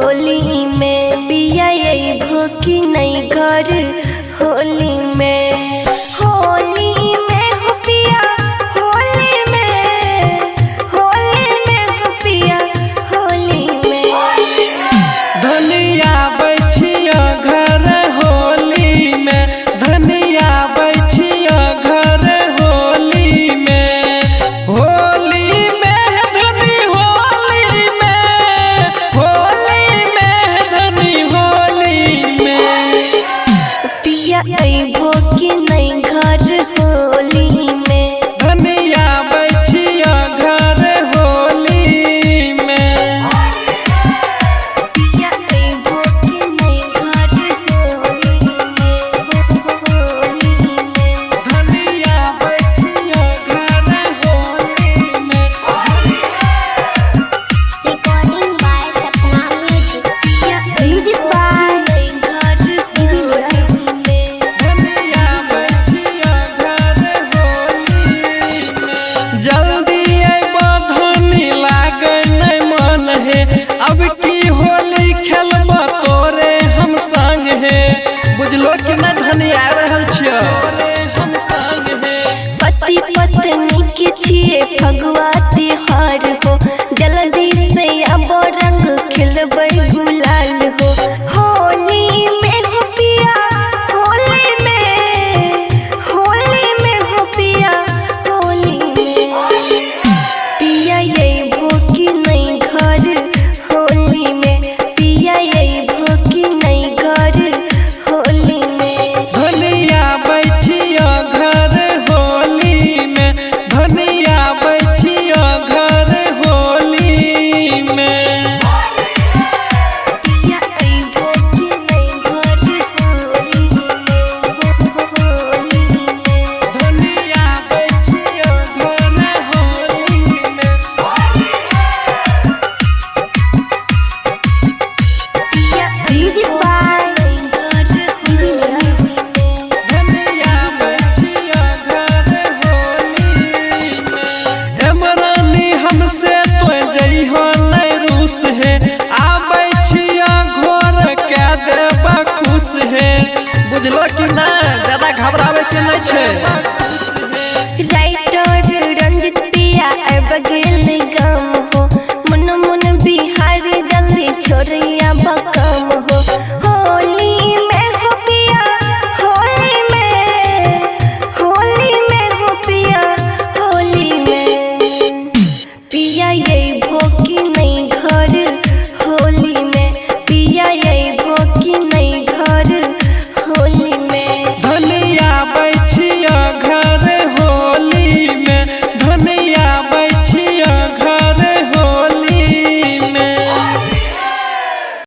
होली में पिया अइबो कि नहीं घर होली में हो पिया होली में हो पिया होली में धनिया बैठिया घर होली में धनिया बैठिया घर होली में धनी होली में धनी होली में पिया अइबो कि नहीं घर होली में धनिया बैठिया घर होली में पिया अइबो कि नहीं घर होली में धनिया बैठिया घर होली में Recording by Sapna Music. पिया म्यूजिक बाय घर होली में धनिया बैठिया घर होली में जल्दी अइबो धनी लागे नहीं मन है अब की होली खेलबा तोरे हम संग है बुझलो कि ना धनी आबि रहल छियो हम संग है पति पत्नी के छिए फगुआ त्योहार हो जल्दी से अब रंग खिलबै गुलाल हो होली में हो पिया होली में हो पिया होली में पिया अइबो कि नहीं घर होली में पिया अइबो कि नहीं घर होली में धनिया बैठिया घर होली में धनिया बैठिया घर होली में पिया अइबो कि नहीं घर होली में धनिया बैठिया घर होली में पिया म्यूजिक बाय घर होली में धनिया बैठिया घर होली में एमरानी हमसे तो जइहो नहीं रूस है आ बैठिया घर के देबा खुश है बुझलो कि ना ज्यादा घबरावे के नहीं छै राइट